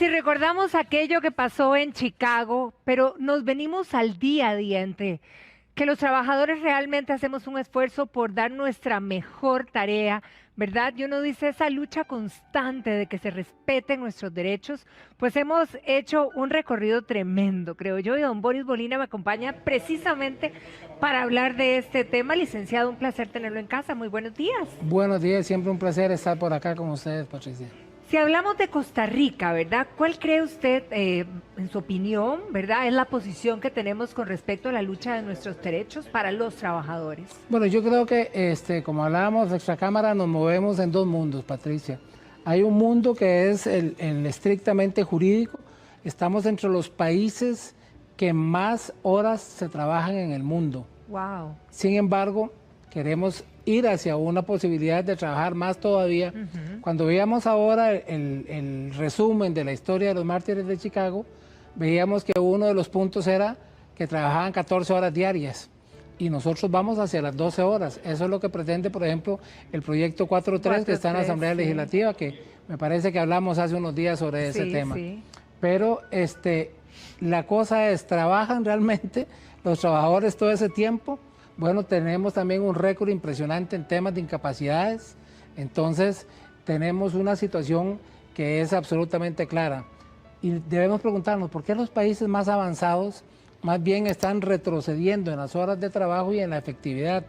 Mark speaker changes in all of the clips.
Speaker 1: Si recordamos aquello que pasó en Chicago, pero nos venimos al día a día entre que los trabajadores realmente hacemos un esfuerzo por dar nuestra mejor tarea, ¿verdad? Y uno dice esa lucha constante de que se respeten nuestros derechos, pues hemos hecho un recorrido tremendo, creo yo, y don Boris Bolina me acompaña precisamente para hablar de este tema. Licenciado, un placer tenerlo en casa. Muy buenos días.
Speaker 2: Buenos días, siempre un placer estar por acá con ustedes, Patricia.
Speaker 1: Si hablamos de Costa Rica, ¿verdad? ¿Cuál cree usted, en su opinión, ¿verdad? Es la posición que tenemos con respecto a la lucha de nuestros derechos para los trabajadores.
Speaker 2: Bueno, yo creo que, como hablábamos de extracámara, nos movemos en dos mundos, Patricia. Hay un mundo que es el estrictamente jurídico. Estamos entre los países que más horas se trabajan en el mundo.
Speaker 1: Wow.
Speaker 2: Sin embargo, queremos ir hacia una posibilidad de trabajar más todavía. Cuando veíamos ahora el resumen de la historia de los mártires de Chicago, veíamos que uno de los puntos era que trabajaban 14 horas diarias y nosotros vamos hacia las 12 horas. Eso es lo que pretende, por ejemplo, el proyecto 4.3 que está en la Asamblea Legislativa, que me parece que hablamos hace unos días sobre ese tema. Sí. Pero la cosa es, ¿trabajan realmente los trabajadores todo ese tiempo? Bueno, tenemos también un récord impresionante en temas de incapacidades, entonces tenemos una situación que es absolutamente clara. Y debemos preguntarnos, ¿por qué los países más avanzados más bien están retrocediendo en las horas de trabajo y en la efectividad?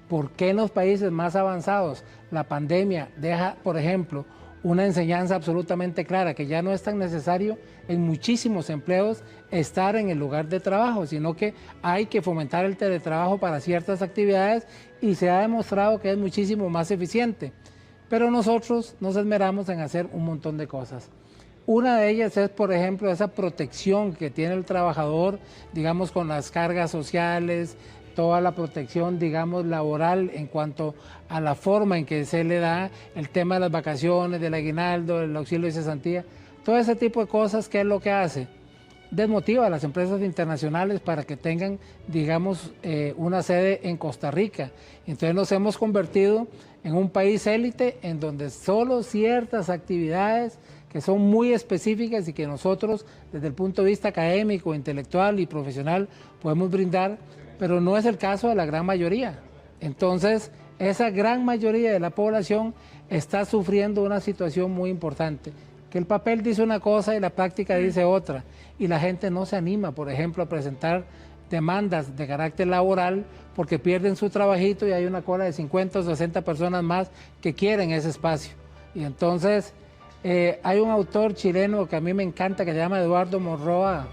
Speaker 2: ¿Por qué en los países más avanzados la pandemia deja, por ejemplo, una enseñanza absolutamente clara, que ya no es tan necesario en muchísimos empleos estar en el lugar de trabajo, sino que hay que fomentar el teletrabajo para ciertas actividades y se ha demostrado que es muchísimo más eficiente? Pero nosotros nos esmeramos en hacer un montón de cosas. Una de ellas es, por ejemplo, esa protección que tiene el trabajador, digamos, con las cargas sociales, toda la protección, digamos, laboral en cuanto a la forma en que se le da el tema de las vacaciones, del aguinaldo, del auxilio de cesantía, todo ese tipo de cosas. ¿Qué es lo que hace? Desmotiva a las empresas internacionales para que tengan, digamos, una sede en Costa Rica. Entonces nos hemos convertido en un país élite en donde solo ciertas actividades que son muy específicas y que nosotros, desde el punto de vista académico, intelectual y profesional, podemos brindar, pero no es el caso de la gran mayoría. Entonces, esa gran mayoría de la población está sufriendo una situación muy importante, que el papel dice una cosa y la práctica dice otra, y la gente no se anima, por ejemplo, a presentar demandas de carácter laboral porque pierden su trabajito y hay una cola de 50 o 60 personas más que quieren ese espacio. Y entonces, hay un autor chileno que a mí me encanta, que se llama Eduardo Monroa,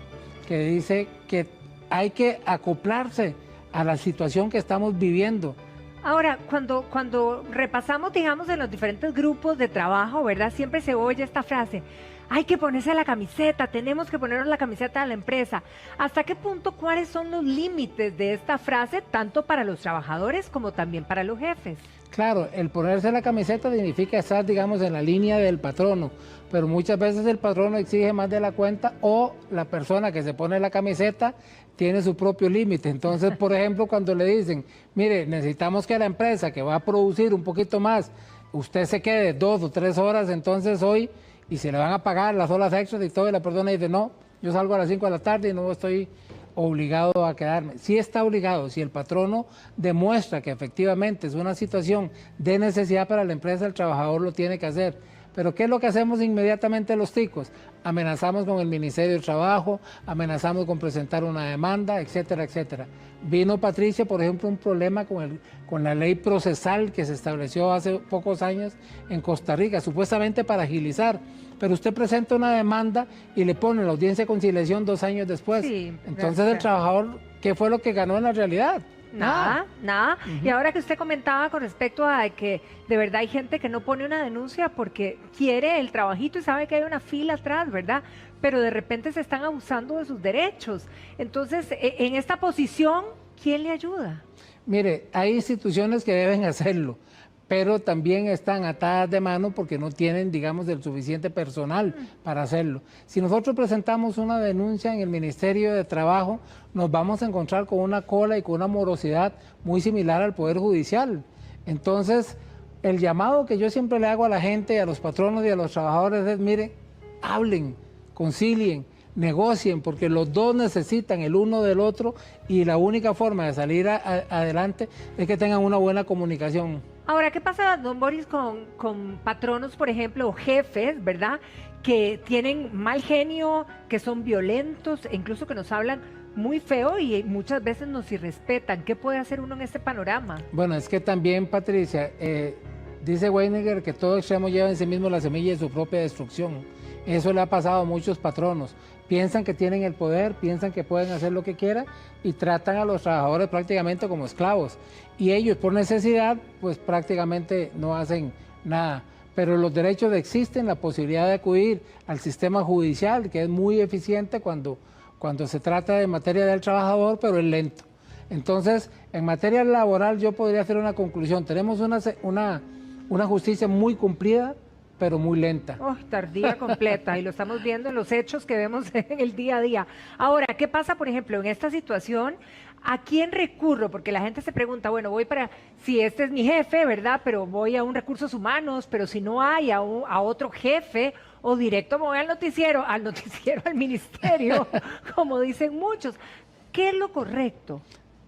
Speaker 2: que dice que hay que acoplarse a la situación que estamos viviendo.
Speaker 1: Ahora, cuando repasamos, digamos, en los diferentes grupos de trabajo, ¿verdad? Siempre se oye esta frase: hay que ponerse la camiseta, tenemos que ponernos la camiseta de la empresa. ¿Hasta qué punto, cuáles son los límites de esta frase, tanto para los trabajadores como también para los jefes?
Speaker 2: Claro, el ponerse la camiseta significa estar, digamos, en la línea del patrono, pero muchas veces el patrono exige más de la cuenta o la persona que se pone la camiseta tiene su propio límite. Entonces, por ejemplo, cuando le dicen, mire, necesitamos que la empresa que va a producir un poquito más, usted se quede 2 o 3 horas entonces hoy y se le van a pagar las horas extras y todo, y la persona dice, no, yo salgo a las 5 de la tarde y no estoy obligado a quedarme. Sí está obligado, si el patrono demuestra que efectivamente es una situación de necesidad para la empresa, el trabajador lo tiene que hacer. Pero ¿qué es lo que hacemos inmediatamente los ticos? Amenazamos con el Ministerio de Trabajo, amenazamos con presentar una demanda, etcétera, etcétera. Vino, Patricia, por ejemplo, un problema con la ley procesal que se estableció hace pocos años en Costa Rica, supuestamente para agilizar. Pero usted presenta una demanda y le pone la audiencia de conciliación 2 años después. Sí, entonces el trabajador, ¿qué fue lo que ganó en la realidad?
Speaker 1: Nada. Y ahora que usted comentaba con respecto a que de verdad hay gente que no pone una denuncia porque quiere el trabajito y sabe que hay una fila atrás, ¿verdad? Pero de repente se están abusando de sus derechos. Entonces, en esta posición, ¿quién le ayuda?
Speaker 2: Mire, hay instituciones que deben hacerlo, pero también están atadas de mano porque no tienen, digamos, el suficiente personal para hacerlo. Si nosotros presentamos una denuncia en el Ministerio de Trabajo, nos vamos a encontrar con una cola y con una morosidad muy similar al Poder Judicial. Entonces, el llamado que yo siempre le hago a la gente, a los patronos y a los trabajadores es, mire, hablen, concilien, negocien, porque los dos necesitan el uno del otro y la única forma de salir adelante es que tengan una buena comunicación.
Speaker 1: Ahora, ¿qué pasa, don Boris, con patronos, por ejemplo, o jefes, ¿verdad? Que tienen mal genio, que son violentos e incluso que nos hablan muy feo y muchas veces nos irrespetan. ¿Qué puede hacer uno en este panorama?
Speaker 2: Bueno, es que también, Patricia, dice Weininger que todo extremo lleva en sí mismo la semilla de su propia destrucción. Eso le ha pasado a muchos patronos. Piensan que tienen el poder, piensan que pueden hacer lo que quieran y tratan a los trabajadores prácticamente como esclavos. Y ellos, por necesidad, pues prácticamente no hacen nada. Pero los derechos existen, la posibilidad de acudir al sistema judicial, que es muy eficiente cuando se trata de materia del trabajador, pero es lento. Entonces, en materia laboral yo podría hacer una conclusión. Tenemos una justicia muy cumplida, pero muy lenta.
Speaker 1: Oh, tardía completa, y lo estamos viendo en los hechos que vemos en el día a día. Ahora, ¿qué pasa, por ejemplo, en esta situación? ¿A quién recurro? Porque la gente se pregunta, bueno, si este es mi jefe, ¿verdad? Pero voy a un recursos humanos, pero si no hay a otro jefe, o directo me voy al noticiero, al ministerio, como dicen muchos. ¿Qué es lo correcto?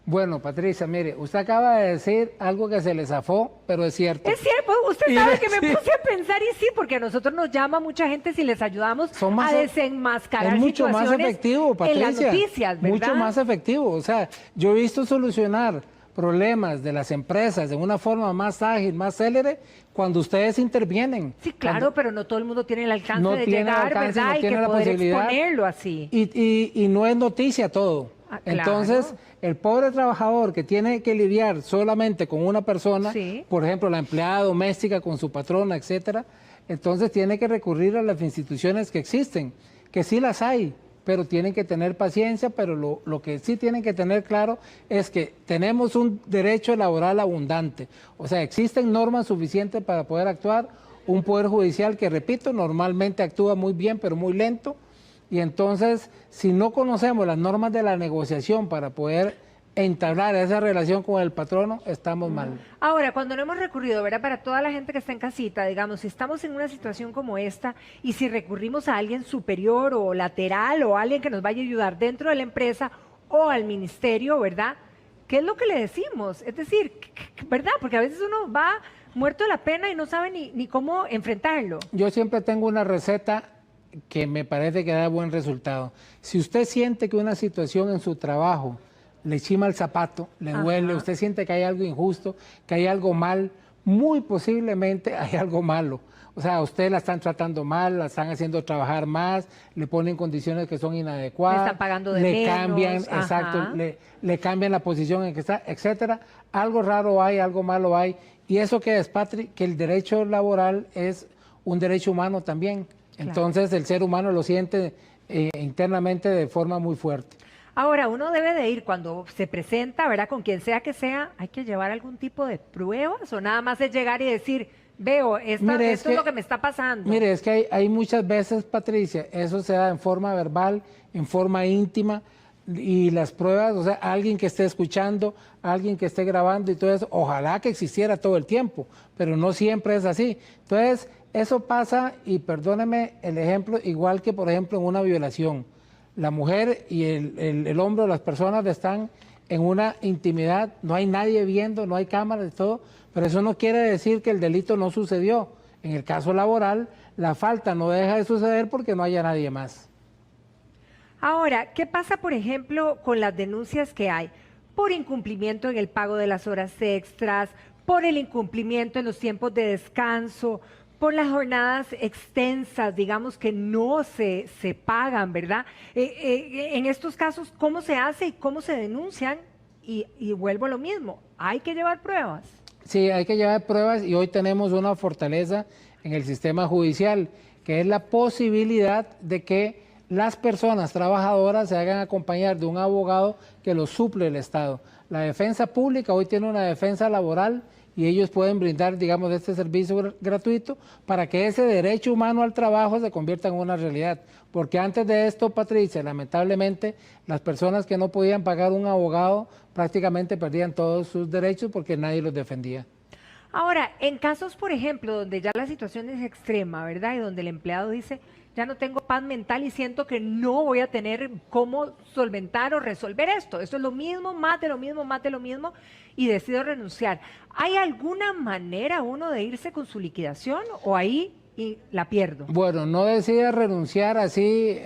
Speaker 2: Bueno, Patricia, mire, usted acaba de decir algo que se le zafó, pero es cierto.
Speaker 1: Es cierto, usted sabe que me puse a pensar y sí, porque a nosotros nos llama mucha gente si les ayudamos a desenmascarar
Speaker 2: es mucho más efectivo, Patricia,
Speaker 1: en las noticias, ¿verdad?
Speaker 2: Mucho más efectivo, o sea, yo he visto solucionar problemas de las empresas de una forma más ágil, más célere, cuando ustedes intervienen.
Speaker 1: Sí, claro, pero no todo el mundo tiene el alcance de llegar, ¿verdad?
Speaker 2: No
Speaker 1: y
Speaker 2: tiene
Speaker 1: que
Speaker 2: la
Speaker 1: poder
Speaker 2: posibilidad,
Speaker 1: exponerlo así.
Speaker 2: Y no es noticia todo.
Speaker 1: Claro.
Speaker 2: Entonces, el pobre trabajador que tiene que lidiar solamente con una persona, por ejemplo, la empleada doméstica con su patrona, etcétera, entonces tiene que recurrir a las instituciones que existen, que sí las hay, pero tienen que tener paciencia, pero lo que sí tienen que tener claro es que tenemos un derecho laboral abundante, o sea, existen normas suficientes para poder actuar, un poder judicial que, repito, normalmente actúa muy bien, pero muy lento. Y entonces, si no conocemos las normas de la negociación para poder entablar esa relación con el patrono, estamos mal.
Speaker 1: Ahora, cuando no hemos recurrido, ¿verdad? Para toda la gente que está en casita, digamos, si estamos en una situación como esta y si recurrimos a alguien superior o lateral o alguien que nos vaya a ayudar dentro de la empresa o al ministerio, ¿verdad? ¿Qué es lo que le decimos? Es decir, ¿verdad? Porque a veces uno va muerto de la pena y no sabe ni cómo enfrentarlo.
Speaker 2: Yo siempre tengo una receta que me parece que da buen resultado. Si usted siente que una situación en su trabajo le chima el zapato, le duele, usted siente que hay algo injusto, que hay algo mal, muy posiblemente hay algo malo. O sea, a usted la están tratando mal, la están haciendo trabajar más, le ponen condiciones que son inadecuadas,
Speaker 1: le están pagando de menos,
Speaker 2: cambian, exacto, le cambian la posición en que está, etcétera. Algo raro hay, algo malo hay. ¿Y eso qué es, Patri? Que el derecho laboral es un derecho humano también. Entonces el ser humano lo siente internamente de forma muy fuerte.
Speaker 1: Ahora, uno debe de ir cuando se presenta, ¿verdad? Con quien sea que sea, ¿hay que llevar algún tipo de pruebas o nada más es llegar y decir, veo, esto es lo que me está pasando?
Speaker 2: Mire, es que hay muchas veces, Patricia, eso se da en forma verbal, en forma íntima, y las pruebas, o sea, alguien que esté escuchando, alguien que esté grabando y todo eso, ojalá que existiera todo el tiempo, pero no siempre es así. Entonces, eso pasa, y perdóneme el ejemplo, igual que por ejemplo en una violación. La mujer y el hombre o las personas están en una intimidad, no hay nadie viendo, no hay cámaras y todo, pero eso no quiere decir que el delito no sucedió. En el caso laboral, la falta no deja de suceder porque no haya nadie más.
Speaker 1: Ahora, ¿qué pasa, por ejemplo, con las denuncias que hay por incumplimiento en el pago de las horas extras, por el incumplimiento en los tiempos de descanso, por las jornadas extensas, digamos, que no se pagan, ¿verdad? En estos casos, ¿cómo se hace y cómo se denuncian? Y vuelvo a lo mismo, hay que llevar pruebas.
Speaker 2: Sí, hay que llevar pruebas y hoy tenemos una fortaleza en el sistema judicial, que es la posibilidad de que las personas trabajadoras se hagan acompañar de un abogado que los suple el Estado. La defensa pública hoy tiene una defensa laboral y ellos pueden brindar, digamos, este servicio gratuito para que ese derecho humano al trabajo se convierta en una realidad. Porque antes de esto, Patricia, lamentablemente, las personas que no podían pagar un abogado prácticamente perdían todos sus derechos porque nadie los defendía.
Speaker 1: Ahora, en casos, por ejemplo, donde ya la situación es extrema, ¿verdad? Y donde el empleado dice ya no tengo paz mental y siento que no voy a tener cómo solventar o resolver esto. Esto es lo mismo, más de lo mismo, más de lo mismo, y decido renunciar. ¿Hay alguna manera uno de irse con su liquidación o ahí y la pierdo?
Speaker 2: Bueno, no decida renunciar así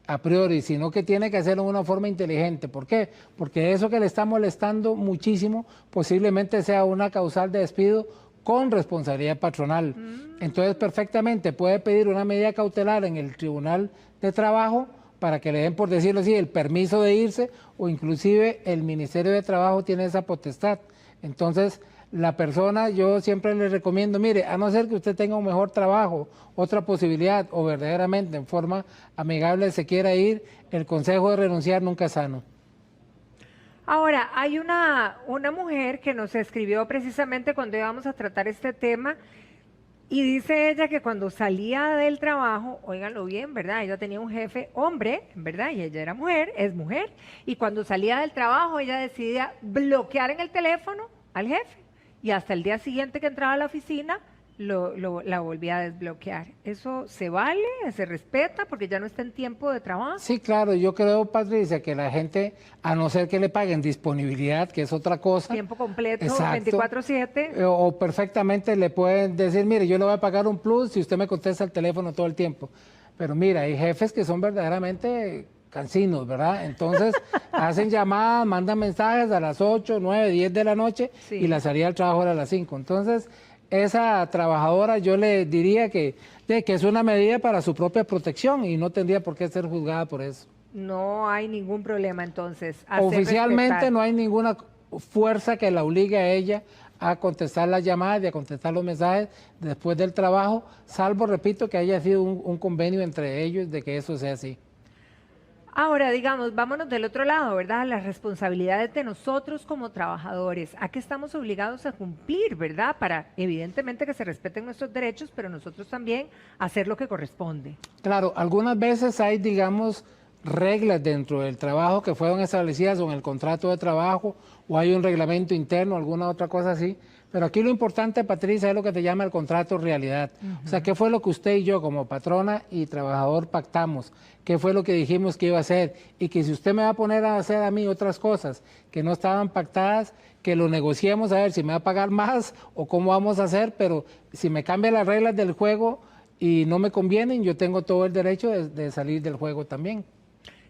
Speaker 2: a priori, sino que tiene que hacerlo de una forma inteligente. ¿Por qué? Porque eso que le está molestando muchísimo posiblemente sea una causal de despido con responsabilidad patronal. Entonces, perfectamente puede pedir una medida cautelar en el Tribunal de Trabajo para que le den, por decirlo así, el permiso de irse, o inclusive el Ministerio de Trabajo tiene esa potestad. Entonces, la persona, yo siempre le recomiendo, mire, a no ser que usted tenga un mejor trabajo, otra posibilidad, o verdaderamente en forma amigable se quiera ir, el consejo de renunciar nunca es sano.
Speaker 1: Ahora, hay una mujer que nos escribió precisamente cuando íbamos a tratar este tema y dice ella que cuando salía del trabajo, óiganlo bien, ¿verdad? Ella tenía un jefe hombre, ¿verdad? Y ella era mujer, es mujer, y cuando salía del trabajo ella decidía bloquear en el teléfono al jefe y hasta el día siguiente que entraba a la oficina la volvía a desbloquear. ¿Eso se vale? ¿Se respeta? Porque ya no está en tiempo de trabajo.
Speaker 2: Sí, claro, yo creo, Patricia, que la gente, a no ser que le paguen disponibilidad, que es otra cosa.
Speaker 1: Tiempo completo,
Speaker 2: exacto,
Speaker 1: 24/7.
Speaker 2: O perfectamente le pueden decir, mire, yo le voy a pagar un plus si usted me contesta el teléfono todo el tiempo. Pero mira, hay jefes que son verdaderamente cansinos, ¿verdad? Entonces hacen llamadas, mandan mensajes a las 8, 9, 10 de la noche
Speaker 1: Sí.
Speaker 2: y la salida del trabajo era a las 5. Entonces, esa trabajadora yo le diría que es una medida para su propia protección y no tendría por qué ser juzgada por eso.
Speaker 1: No hay ningún problema entonces. Hacer
Speaker 2: Oficialmente
Speaker 1: respetar.
Speaker 2: no hay ninguna fuerza que la obligue a ella a contestar las llamadas y a contestar los mensajes después del trabajo, salvo, repito, que haya sido un convenio entre ellos de que eso sea así.
Speaker 1: Ahora, digamos, vámonos del otro lado, ¿verdad? Las responsabilidades de nosotros como trabajadores. ¿A qué estamos obligados a cumplir, verdad? Para, evidentemente, que se respeten nuestros derechos, pero nosotros también hacer lo que corresponde.
Speaker 2: Claro, algunas veces hay, digamos, reglas dentro del trabajo que fueron establecidas o en el contrato de trabajo, o hay un reglamento interno, alguna otra cosa así. Pero aquí lo importante, Patricia, es lo que te llama el contrato realidad. O sea, ¿qué fue lo que usted y yo como patrona y trabajador pactamos? ¿Qué fue lo que dijimos que iba a hacer? Y que si usted me va a poner a hacer a mí otras cosas que no estaban pactadas, que lo negociemos a ver si me va a pagar más o cómo vamos a hacer, pero si me cambian las reglas del juego y no me convienen, yo tengo todo el derecho de salir del juego también.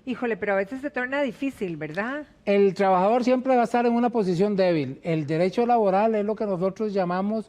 Speaker 1: Híjole, pero a veces se torna difícil, ¿verdad?
Speaker 2: El trabajador siempre va a estar en una posición débil. El derecho laboral es lo que nosotros llamamos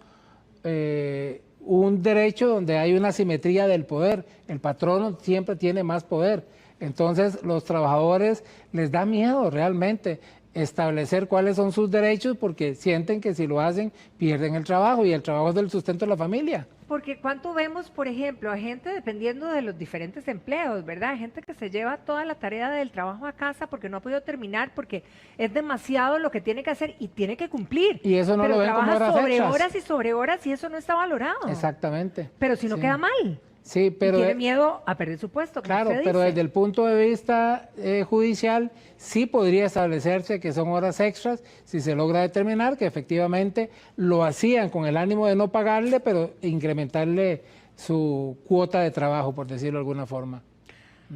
Speaker 2: un derecho donde hay una simetría del poder. El patrono siempre tiene más poder. Entonces, los trabajadores les da miedo realmente establecer cuáles son sus derechos porque sienten que si lo hacen pierden el trabajo y el trabajo es del sustento de la familia.
Speaker 1: Porque cuánto vemos, por ejemplo, a gente dependiendo de los diferentes empleos, ¿verdad? Gente que se lleva toda la tarea del trabajo a casa porque no ha podido terminar, porque es demasiado lo que tiene que hacer y tiene que cumplir.
Speaker 2: Y eso no
Speaker 1: pero
Speaker 2: lo ven como
Speaker 1: trabaja
Speaker 2: horas
Speaker 1: sobre
Speaker 2: extras.
Speaker 1: horas y sobre horas y eso no está valorado.
Speaker 2: Exactamente.
Speaker 1: Pero si no
Speaker 2: Sí.
Speaker 1: queda mal.
Speaker 2: Sí, pero
Speaker 1: Tiene miedo a perder su puesto, como
Speaker 2: claro,
Speaker 1: usted
Speaker 2: pero
Speaker 1: dice.
Speaker 2: desde el punto de vista judicial sí podría establecerse que son horas extras si se logra determinar que efectivamente lo hacían con el ánimo de no pagarle, pero incrementarle su cuota de trabajo, por decirlo de alguna forma.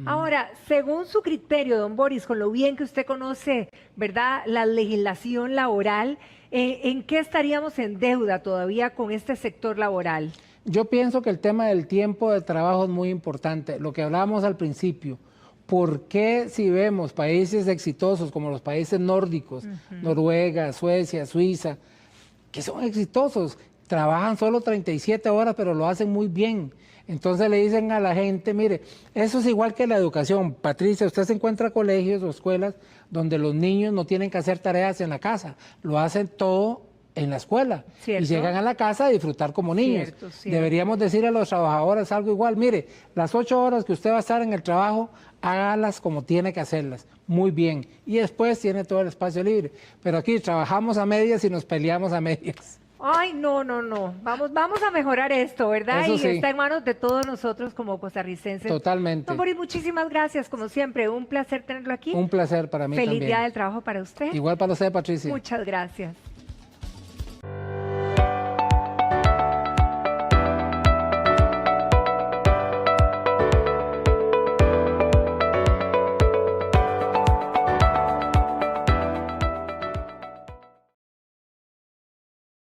Speaker 1: Ahora, según su criterio, don Boris, con lo bien que usted conoce, ¿verdad?, la legislación laboral, ¿en qué estaríamos en deuda todavía con este sector laboral?
Speaker 2: Yo pienso que el tema del tiempo de trabajo es muy importante. Lo que hablábamos al principio, ¿por qué si vemos países exitosos como los países nórdicos, Noruega, Suecia, Suiza, que son exitosos, trabajan solo 37 horas, pero lo hacen muy bien? Entonces le dicen a la gente, mire, eso es igual que la educación. Patricia, usted se encuentra colegios o escuelas donde los niños no tienen que hacer tareas en la casa, lo hacen todo en la escuela.
Speaker 1: ¿Cierto?
Speaker 2: Y llegan a la casa a disfrutar como niños.
Speaker 1: Cierto, cierto.
Speaker 2: Deberíamos decir a los trabajadores algo igual, mire, las 8 horas que usted va a estar en el trabajo, hágalas como tiene que hacerlas, muy bien. Y después tiene todo el espacio libre. Pero aquí trabajamos a medias y nos peleamos a medias.
Speaker 1: Ay, no, no, no. Vamos a mejorar esto, ¿verdad?
Speaker 2: Eso
Speaker 1: y
Speaker 2: sí.
Speaker 1: está en manos de todos nosotros como costarricenses.
Speaker 2: Totalmente.
Speaker 1: Don Boris, muchísimas gracias, como siempre. Un placer tenerlo aquí.
Speaker 2: Un placer para mí
Speaker 1: Feliz
Speaker 2: también.
Speaker 1: Día del Trabajo para usted.
Speaker 2: Igual para usted, Patricia.
Speaker 1: Muchas gracias.